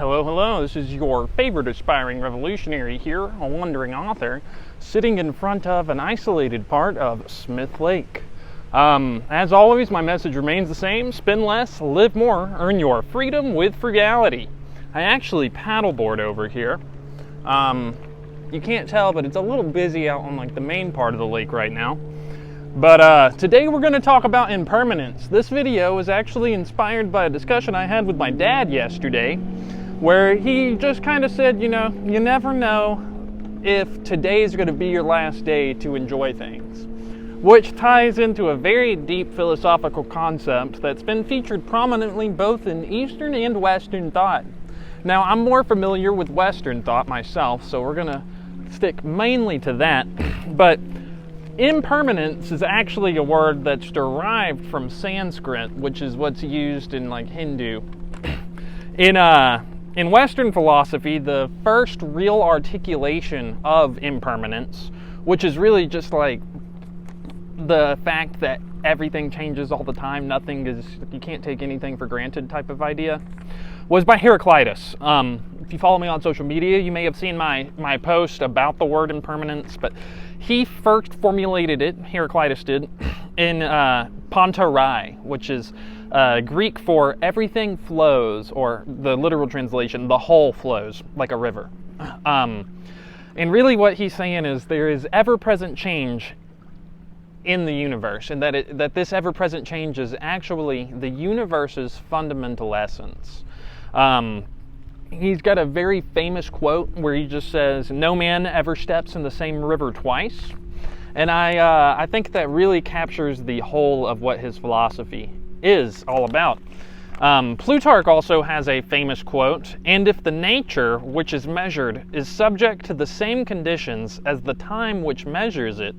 Hello, hello, this is your favorite aspiring revolutionary here, a wandering author, sitting in front of an isolated part of Smith Lake. As always, my message remains the same: spend less, live more, earn your freedom with frugality. I actually paddleboard over here. You can't tell, but it's a little busy out on the main part of the lake right now. But today we're going to talk about impermanence. This video was actually inspired by a discussion I had with my dad yesterday, where he just kind of said, you never know if today's going to be your last day to enjoy things, which ties into a very deep philosophical concept that's been featured prominently both in Eastern and Western thought. Now, I'm more familiar with Western thought myself, so we're going to stick mainly to that, but impermanence is actually a word that's derived from Sanskrit, which is what's used in Hindu. In Western philosophy, the first real articulation of impermanence, which is really just the fact that everything changes all the time, you can't take anything for granted type of idea, was by Heraclitus. If you follow me on social media, you may have seen my post about the word impermanence, but he first formulated it, Heraclitus did, in Pantarai, which is Greek for everything flows, or the literal translation, the whole flows like a river. And really what he's saying is there is ever-present change in the universe, and that this ever-present change is actually the universe's fundamental essence. He's got a very famous quote where he just says, "No man ever steps in the same river twice." And I think that really captures the whole of what his philosophy is all about. Plutarch also has a famous quote, "And if the nature which is measured is subject to the same conditions as the time which measures it,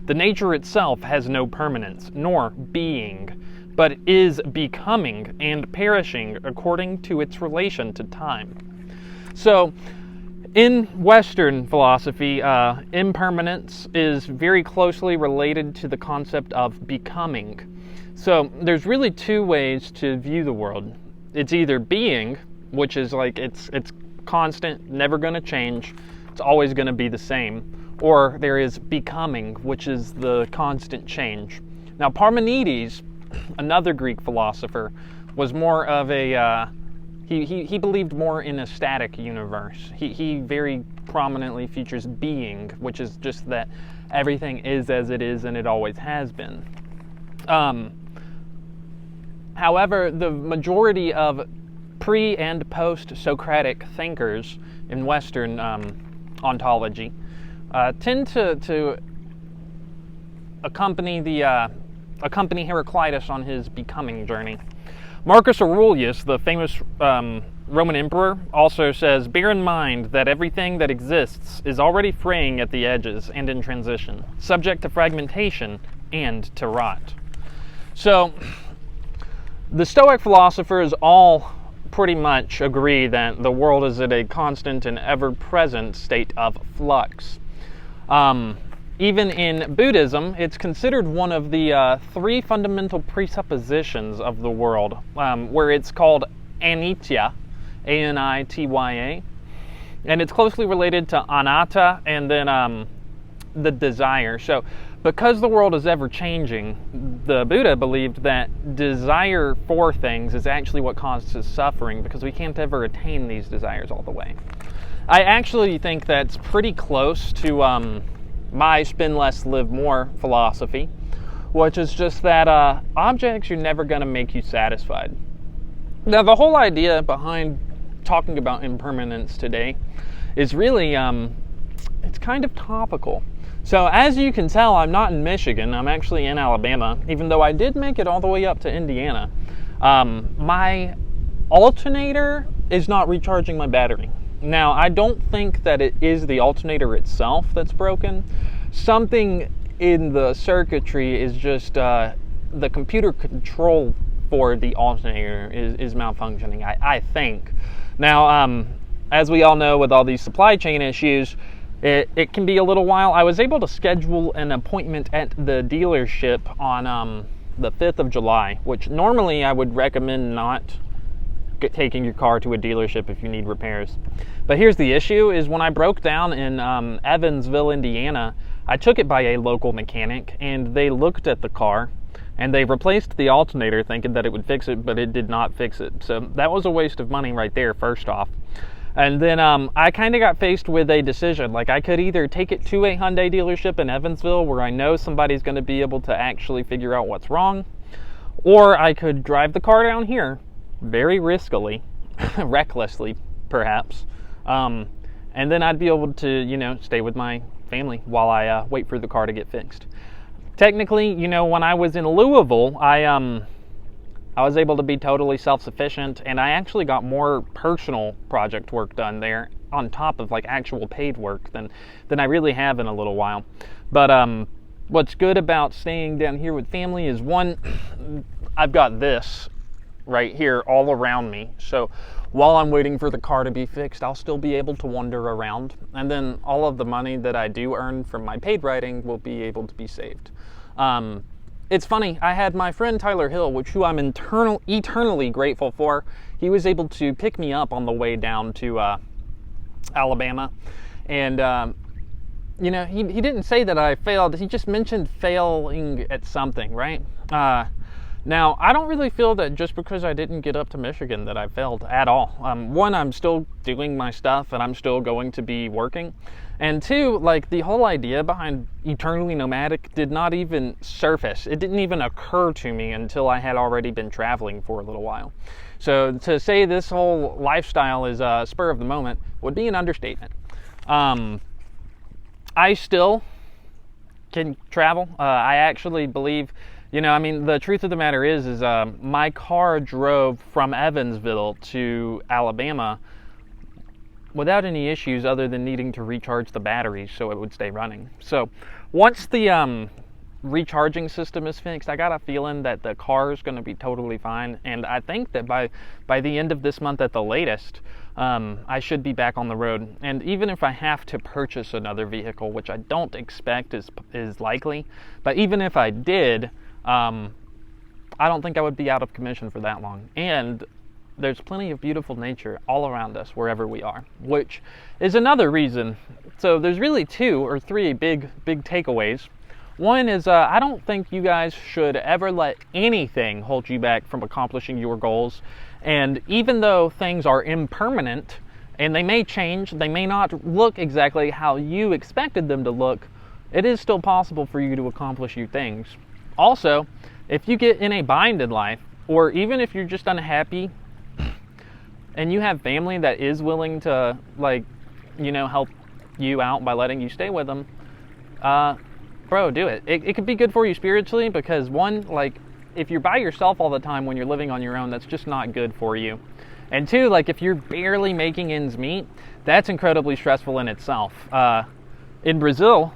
the nature itself has no permanence, nor being, but is becoming and perishing according to its relation to time." So, in Western philosophy, impermanence is very closely related to the concept of becoming. So, there's really two ways to view the world. It's either being, which is it's constant, never going to change, it's always going to be the same, or there is becoming, which is the constant change. Now, Parmenides, another Greek philosopher, was more of he believed more in a static universe. He very prominently features being, which is just that everything is as it is and it always has been. However, the majority of pre- and post-Socratic thinkers in Western ontology tend to accompany Heraclitus on his becoming journey. Marcus Aurelius, the famous Roman emperor, also says, "Bear in mind that everything that exists is already fraying at the edges and in transition, subject to fragmentation and to rot." So, the Stoic philosophers all pretty much agree that the world is at a constant and ever-present state of flux. Even in Buddhism, it's considered one of the three fundamental presuppositions of the world, where it's called anitya, A-N-I-T-Y-A, and it's closely related to anatta and then the desire. So, because the world is ever-changing, the Buddha believed that desire for things is actually what causes suffering, because we can't ever attain these desires all the way. I actually think that's pretty close to my spend less, live more philosophy, which is just that objects are never going to make you satisfied. Now, the whole idea behind talking about impermanence today is really, it's kind of topical. So, as you can tell, I'm not in Michigan, I'm actually in Alabama, even though I did make it all the way up to Indiana. My alternator is not recharging my battery. Now, I don't think that it is the alternator itself that's broken. Something in the circuitry is just the computer control for the alternator is malfunctioning, I think. Now, as we all know, with all these supply chain issues, it can be a little while. I was able to schedule an appointment at the dealership on the 5th of July, which normally I would recommend not taking your car to a dealership if you need repairs. But here's the issue, is when I broke down in Evansville, Indiana, I took it by a local mechanic, and they looked at the car, and they replaced the alternator thinking that it would fix it, but it did not fix it. So that was a waste of money right there, first off. And then I kind of got faced with a decision. Like, I could either take it to a Hyundai dealership in Evansville where I know somebody's going to be able to actually figure out what's wrong, or I could drive the car down here very riskily, recklessly perhaps, and then I'd be able to, stay with my family while I wait for the car to get fixed. Technically, when I was in Louisville, I was able to be totally self-sufficient, and I actually got more personal project work done there on top of like actual paid work than I really have in a little while. But what's good about staying down here with family is, one, I've got this right here all around me. So while I'm waiting for the car to be fixed, I'll still be able to wander around. And then all of the money that I do earn from my paid writing will be able to be saved. It's funny, I had my friend Tyler Hill, who I'm eternally grateful for. He was able to pick me up on the way down to Alabama. And, he didn't say that I failed. He just mentioned failing at something, right? Now, I don't really feel that just because I didn't get up to Michigan that I failed at all. One, I'm still doing my stuff, and I'm still going to be working. And two, like, the whole idea behind eternally nomadic did not even surface. It didn't even occur to me until I had already been traveling for a little while. So to say this whole lifestyle is a spur of the moment would be an understatement. I still can travel. I actually believe, the truth of the matter is my car drove from Evansville to Alabama without any issues other than needing to recharge the batteries so it would stay running. So once the recharging system is fixed, I got a feeling that the car is going to be totally fine. And I think that by the end of this month at the latest, I should be back on the road. And even if I have to purchase another vehicle, which I don't expect is likely, but even if I did, I don't think I would be out of commission for that long. And there's plenty of beautiful nature all around us wherever we are, which is another reason. So there's really 2 or 3 big takeaways. One is I don't think you guys should ever let anything hold you back from accomplishing your goals. And even though things are impermanent and they may change, they may not look exactly how you expected them to look, it is still possible for you to accomplish your things. Also, if you get in a bind in life, or even if you're just unhappy and you have family that is willing to help you out by letting you stay with them, bro, do it. It could be good for you spiritually because, one, if you're by yourself all the time when you're living on your own, that's just not good for you. And two, if you're barely making ends meet, that's incredibly stressful in itself. In Brazil,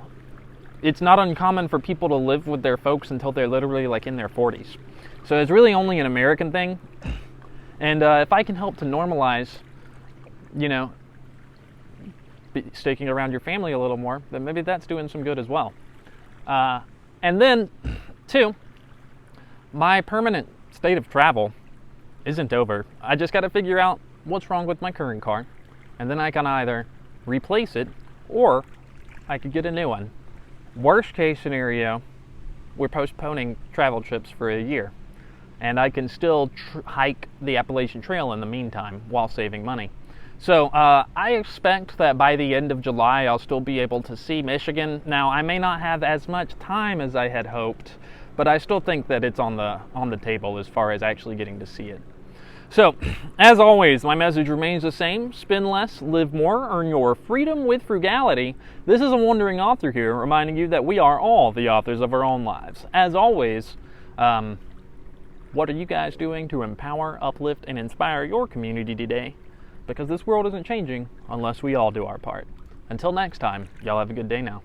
it's not uncommon for people to live with their folks until they're literally in their 40s. So it's really only an American thing. And if I can help to normalize, sticking around your family a little more, then maybe that's doing some good as well. And then, 2, my permanent state of travel isn't over. I just got to figure out what's wrong with my current car, and then I can either replace it or I could get a new one. Worst case scenario, we're postponing travel trips for a year, and I can still hike the Appalachian Trail in the meantime while saving money. So I expect that by the end of July, I'll still be able to see Michigan. Now, I may not have as much time as I had hoped, but I still think that it's on the table as far as actually getting to see it. So, as always, my message remains the same. Spend less, live more, earn your freedom with frugality. This is a wandering author here, reminding you that we are all the authors of our own lives. As always, what are you guys doing to empower, uplift, and inspire your community today? Because this world isn't changing unless we all do our part. Until next time, y'all have a good day now.